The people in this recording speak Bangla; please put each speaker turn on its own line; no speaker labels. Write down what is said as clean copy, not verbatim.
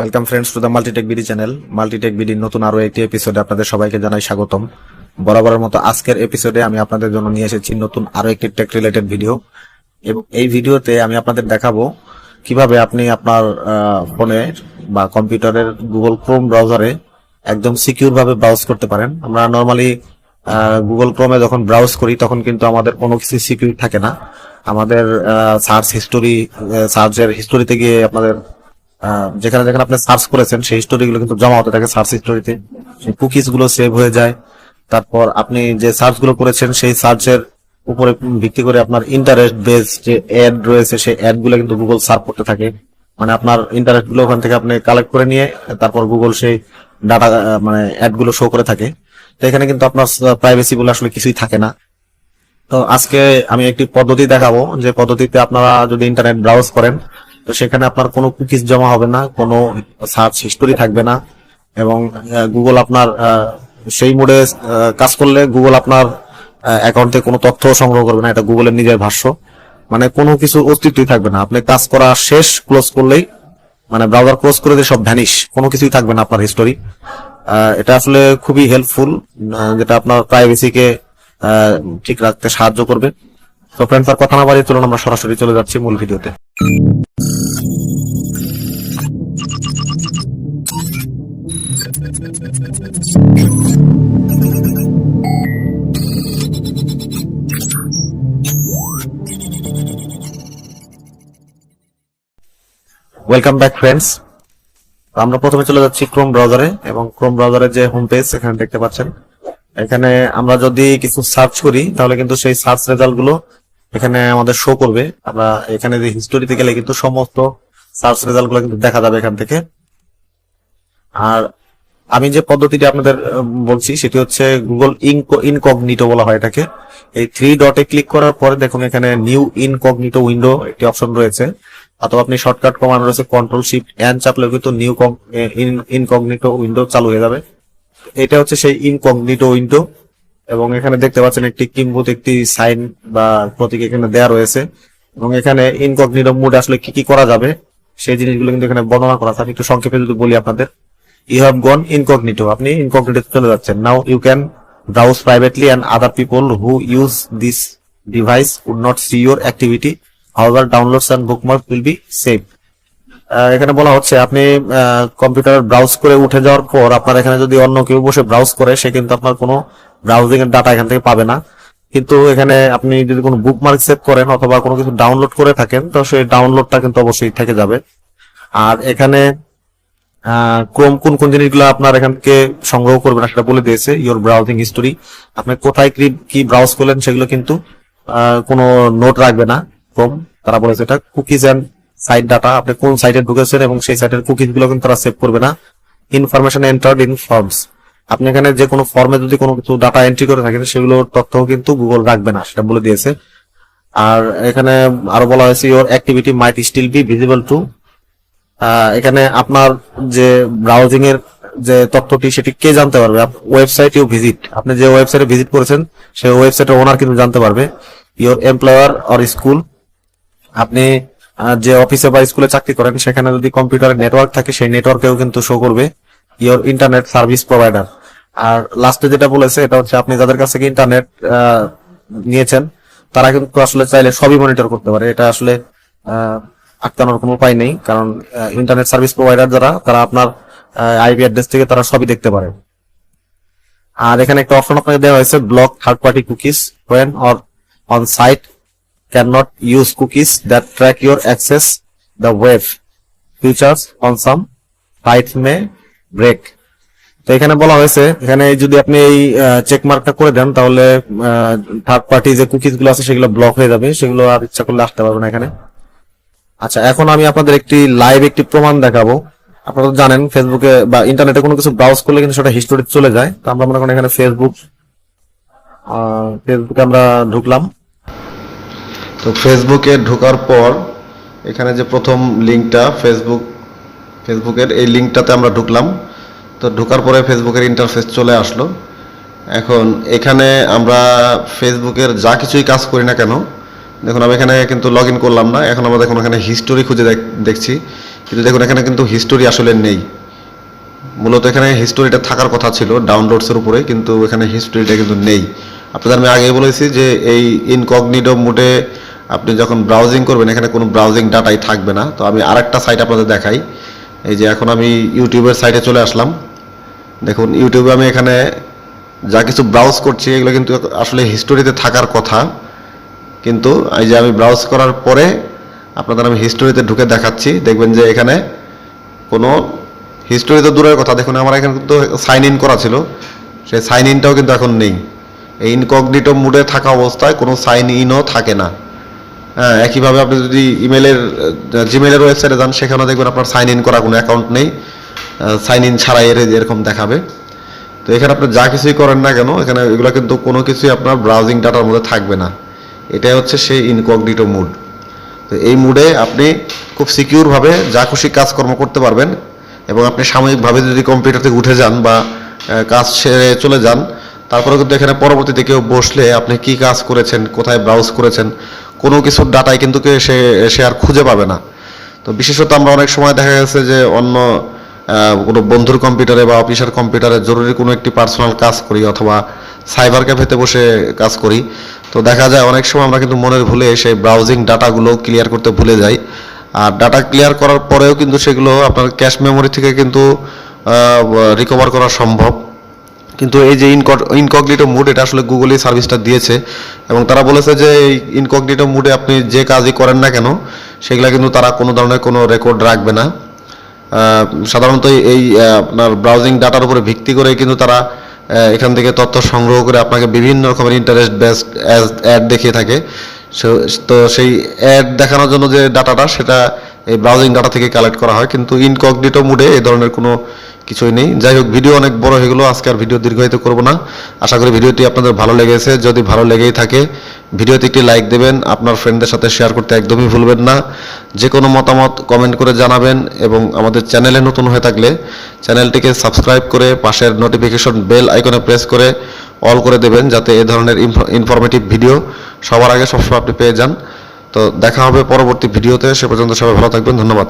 Welcome friends to the Multitech BD channel. Multitech বিডির নতুন আরো একটি এপিসোডে আপনাদের সবাইকে জানাই স্বাগতম। বরাবরের মতো আজকের এপিসোডে আমি আপনাদের জন্য নিয়ে এসেছি নতুন আরো একটি টেক রিলেটেড ভিডিও, এবং এই ভিডিওতে আমি আপনাদের দেখাবো কিভাবে আপনি আপনার ফোনে বা কম্পিউটারের গুগল ক্রোম ব্রাউজারে একদম সিকিউর ভাবে ব্রাউজ করতে পারেন। আমরা নর্মালি গুগল ক্রোমে যখন ব্রাউজ করি তখন কিন্তু আমাদের কোনো কিছু সিকিউর থাকে না। আমাদের সার্চের হিস্টোরিতে গিয়ে আপনাদের যেখানে যেখানে আপনি সার্চ করেছেন সেই হিস্টোরি গুলো কিন্তু জমা হতে থাকে সার্চ হিস্টোরিতে, সেই কুকিজ গুলো সেভ হয়ে যায়। তারপর আপনি যে সার্চ গুলো করেছেন সেই সার্চের উপরে ভিত্তি করে আপনার ইন্টারেস্ট বেস যে অ্যাড রয়েছে সেই অ্যাড গুলো কিন্তু গুগল সার্ভ করতে থাকে। মানে আপনার ইন্টারেস্ট গুলো ওখান থেকে আপনি কালেক্ট করে নিয়ে তারপর গুগল সেই ডাটা মানে অ্যাড গুলো শো করে থাকে। তো এখানে কিন্তু আপনার প্রাইভেসি বলে আসলে কিছুই থাকে না। তো আজকে আমি একটি পদ্ধতি দেখাবো, যে পদ্ধতিতে আপনারা যদি ইন্টারনেট ব্রাউজ করেন তো সেখানে আপনার কোনো কুকিজ জমা হবে না, কোনো সার্চ হিস্টোরি থাকবে না, এবং গুগল আপনার সেই মোডে কাজ করলে গুগল আপনার অ্যাকাউন্টে কোনো তথ্য সংগ্রহ করবে না। এটা গুগলের নিজের ভাষ্য, মানে কোনো কিছু অস্তিত্বই থাকবে না। আপনি কাজ করা শেষ ক্লোজ করলেই, মানে ব্রাউজার ক্লোজ করে দিয়ে সব ভ্যানিশ, কোনো কিছুই থাকবে না আপনার হিস্টোরি। এটা আসলে খুবই হেল্পফুল, যেটা আপনার প্রাইভেসিকে ঠিক রাখতে সাহায্য করবে। তো ফ্রেন্ডস, আর কথা না বাড়িয়ে চলুন আমরা সরাসরি চলে যাচ্ছি মূল ভিডিওতে। Welcome back friends. আমরা প্রথমে চলে যাচ্ছি ক্রোম ব্রাউজারে, এবং ক্রোম ব্রাউজারের যে হোম পেজ এখানে দেখতে পাচ্ছেন। এখানে আমরা যদি কিছু সার্চ করি তাহলে কিন্তু সেই সার্চ রেজাল্ট গুলো এখানে আমাদের শো করবে। আমরা এখানে যে হিস্টোরিতে গেলে কিন্তু সমস্ত সার্চ রেজাল্ট গুলো কিন্তু দেখা যাবে এখান থেকে। আর আমি যে পদ্ধতিটি আপনাদের বলছি সেটি হচ্ছে গুগল ইনকগনিটো বলা হয় এটাকে। এই 3 ডটে ক্লিক করার পরে দেখুন এখানে নিউ ইনকগনিটো উইন্ডো একটি অপশন রয়েছে, অথবা আপনি শর্টকাট কমান্ড রয়েছে Ctrl+Shift+N চাপলে কিন্তু নিউ ইনকগনিটো উইন্ডো চালু হয়ে যাবে। এটা হচ্ছে সেই ইনকগনিটো উইন্ডো, এবং এখানে দেখতে পাচ্ছেন একটি কিম্বুত একটি সাইন বা প্রতীক এখানে দেওয়া রয়েছে, এবং এখানে ইনকগনিটো মোডে আসলে কি কি করা যাবে সেই জিনিসগুলো কিন্তু এখানে বর্ণনা করা আছে। আমি একটু সংক্ষেপে যদি বলি আপনাদের, ইউ হ্যাভ গন ইনকগনিটো, আপনি ইনকগনিটো চলে যাচ্ছেন। Now you can browse privately and other people who use this device would not see your activity, however downloads and bookmark will be save. এখানে বলা হচ্ছে আপনি কম্পিউটার ব্রাউজ করে উঠে যাওয়ার পর আপনার এখানে যদি অন্য কেউ বসে ব্রাউজ করে সে কিন্তু আপনার কোনো ব্রাউজিং এর ডাটা এখান থেকে পাবে না। কিন্তু এখানে আপনি যদি কোনো বুকমার্ক সেভ করেন অথবা কোনো কিছু ডাউনলোড করে থাকেন তো সেই ডাউনলোডটা কিন্তু অবশ্যই থেকে যাবে। আর এখানে ক্রোম কোন কোন জিনিসগুলো আপনার এখান থেকে সংগ্রহ করবে না সেটা বলে দিয়েছে। ইওর ব্রাউজিং হিস্টোরি, আপনি কোথায় কি ব্রাউজ করলেন সেগুলো কিন্তু কোনো নোট রাখবে না ক্রোম। তারা বলেছে এটা কুকিজ এন্ড সাইট ডাটা, আপনি কোন সাইটে ঢুকেছেন এবং সেই সাইটের কুকিজ গুলো কিন্তু তারা সেভ করবে না। ইনফরমেশন এন্টার্ড ইন ফর্মস, আপনি এখানে যে কোনো ফর্মে যদি কোনো কিছু ডাটা এন্ট্রি করে থাকেন সেগুলোর তথ্য কিন্তু গুগল রাখবে না, সেটা বলে দিয়েছে। আর এখানে আরো বলা হয়েছে your activity might still be visible to, এখানে আপনার যে ব্রাউজিং এর যে তথ্যটি সেটি কে জানতে পারবে? ওয়েবসাইট ইউ ভিজিট, আপনি যে ওয়েবসাইটে ভিজিট করেছেন সেই ওয়েবসাইটের ওনার কিন্তু জানতে পারবে। ইওর এমপ্লয়ার অর স্কুল, আপনি যে অফিসে বা স্কুলে চাকরি করেন সেখানে যদি কম্পিউটারের নেটওয়ার্ক থাকে সেই নেটওয়ার্কেও কিন্তু শো করবে। ইওর ইন্টারনেট সার্ভিস প্রোভাইডার, আর লাস্টে যেটা বলেছে এটা হচ্ছে আপনি যাদের কাছ থেকে ইন্টারনেট নিয়েছেন তারা কিন্তু আসলে চাইলে সবই মনিটর করতে পারে। এটা আসলে আটকানোর কোনো উপায় নেই, কারণ ইন্টারনেট সার্ভিস প্রোভাইডার যারা তারা আপনার আইপি অ্যাড্রেস থেকে তারা সবই দেখতে পারে। আর এখানে একটা অপশন আপনাকে দেওয়া হয়েছে block third party cookies when or on site cannot use cookies that track your access the web features on some sites may break। তো এখানে বলা হয়েছে এখানে যদি আপনি এই চেক মার্কটা করে দেন তাহলে থার্ড পার্টি যে কুকিজ গুলো আছে সেগুলো ব্লক হয়ে যাবে, সেগুলো আর ইচ্ছা করলে আসতে পারবে না এখানে। আচ্ছা, এখন আমি আপনাদের একটি প্রমাণ দেখাবো। আপনারা তো জানেন ফেসবুকে বা ইন্টারনেটে কোনো কিছু ব্রাউজ করলে কিন্তু সেটা হিস্টোরি চলে যায়। তো আমরা মনে করেন এখানে ফেসবুকে আমরা ঢুকলাম। তো ফেসবুকে ঢোকার পর এখানে যে প্রথম লিঙ্কটা ফেসবুকের এই লিঙ্কটাতে আমরা ঢুকলাম। তো ঢোকার পরে ফেসবুকের ইন্টারফেস চলে আসলো। এখন এখানে আমরা ফেসবুকের যা কিছুই কাজ করি না কেন
দেখুন আমি এখানে কিন্তু লগ ইন করলাম না, এখন আমরা দেখুন এখানে হিস্টোরি খুঁজে দেখছি, কিন্তু দেখুন এখানে কিন্তু হিস্টোরি আসলে নেই। মূলত এখানে হিস্টোরিটা থাকার কথা ছিল ডাউনলোডসের উপরে, কিন্তু এখানে হিস্টোরিটা কিন্তু নেই। আপনাদের আমি আগেই বলেছি যে এই ইনকগনিটো মোডে আপনি যখন ব্রাউজিং করবেন এখানে কোনো ব্রাউজিং ডাটাই থাকবে না। তো আমি আরেকটা সাইট আপনাদের দেখাই। এই যে এখন আমি ইউটিউবের সাইটে চলে আসলাম। দেখুন ইউটিউবে আমি এখানে যা কিছু ব্রাউজ করছি এগুলো কিন্তু আসলে হিস্টোরিতে থাকার কথা, কিন্তু এই যে আমি ব্রাউজ করার পরে আপনাদের আমি হিস্টোরিতে ঢুকে দেখাচ্ছি, দেখবেন যে এখানে কোনো হিস্টোরি তো দূরের কথা, দেখুন আমার এখানে কিন্তু সাইন ইন করা ছিল, সেই সাইন ইনটাও কিন্তু এখন নেই। এই ইনকগনিটো মোডে থাকা অবস্থায় কোনো সাইন ইনও থাকে না। হ্যাঁ, একইভাবে আপনি যদি জিমেলের ওয়েবসাইটে যান সেখানেও দেখবেন আপনার সাইন ইন করা কোনো অ্যাকাউন্ট নেই, সাইন ইন ছাড়াই এরকম দেখাবে। তো এখানে আপনি যা কিছুই করেন না কেন এখানে এগুলো কিন্তু কোনো কিছুই আপনার ব্রাউজিং ডাটার মধ্যে থাকবে না। এটাই হচ্ছে সেই ইনকগনিটো মোড। তো এই মোডে আপনি খুব সিকিউরভাবে যা খুশি কাজকর্ম করতে পারবেন, এবং আপনি সাময়িকভাবে যদি কম্পিউটার থেকে উঠে যান বা কাজ সেরে চলে যান, তারপরে কিন্তু এখানে পরবর্তীতে কেউ বসলে আপনি কি কাজ করেছেন, কোথায় ব্রাউজ করেছেন, কোনো কিছুর ডাটাই কিন্তু সে আর খুঁজে পাবে না। তো বিশেষত আমরা অনেক সময় দেখা গেছে যে অন্য কোনো বন্ধুর কম্পিউটারে বা অফিসের কম্পিউটারে জরুরি কোনো একটি পার্সোনাল কাজ করি, অথবা সাইবার ক্যাফেতে বসে কাজ করি। তো দেখা যায় অনেক সময় আমরা কিন্তু মনের ভুলে সেই ব্রাউজিং ডাটাগুলো ক্লিয়ার করতে ভুলে যাই। আর ডাটা ক্লিয়ার করার পরেও কিন্তু সেগুলো আপনার ক্যাশ মেমোরি থেকে কিন্তু রিকভার করা সম্ভব। কিন্তু এই যে ইনকগনিটো মুড, এটা আসলে গুগলই সার্ভিসটা দিয়েছে, এবং তারা বলেছে যে এই ইনকগনিটো মুডে আপনি যে কাজই করেন না কেন সেগুলো কিন্তু তারা কোনো ধরনের কোনো রেকর্ড রাখবে না। সাধারণত এই আপনার ব্রাউজিং ডাটার উপরে ভিত্তি করে কিন্তু তারা এখান থেকে তথ্য সংগ্রহ করে আপনাকে বিভিন্ন রকমের ইন্টারেস্ট বেসড অ্যাড দেখিয়ে থাকে। তো সেই অ্যাড দেখানোর জন্য যে ডাটাটা সেটা এই ব্রাউজিং ডাটা থেকে কালেক্ট করা হয়, কিন্তু ইনকগনিটো মুডে এই ধরনের কোনো কিছুই নেই। যাই হোক, ভিডিও অনেক বড় হয়ে গেল, আজকে আর ভিডিও দীর্ঘায়িত করব না। আশা করি ভিডিওটি আপনাদের ভালো লেগেছে। যদি ভালো লেগেই থাকে ভিডিওতে একটি লাইক দেবেন, আপনার ফ্রেন্ডদের সাথে শেয়ার করতে একদমই ভুলবেন না। যে কোনো মতামত কমেন্ট করে জানাবেন, এবং আমাদের চ্যানেলে নতুন হয়ে থাকলে চ্যানেলটিকে সাবস্ক্রাইব করে পাশের নোটিফিকেশন বেল আইকনে প্রেস করে অল করে দেবেন, যাতে এ ধরনের ইনফরমেটিভ ভিডিও সবার আগে সবসময় আপনি পেয়ে যান। তো দেখা হবে পরবর্তী ভিডিওতে, সে পর্যন্ত সবাই ভালো থাকবেন, ধন্যবাদ।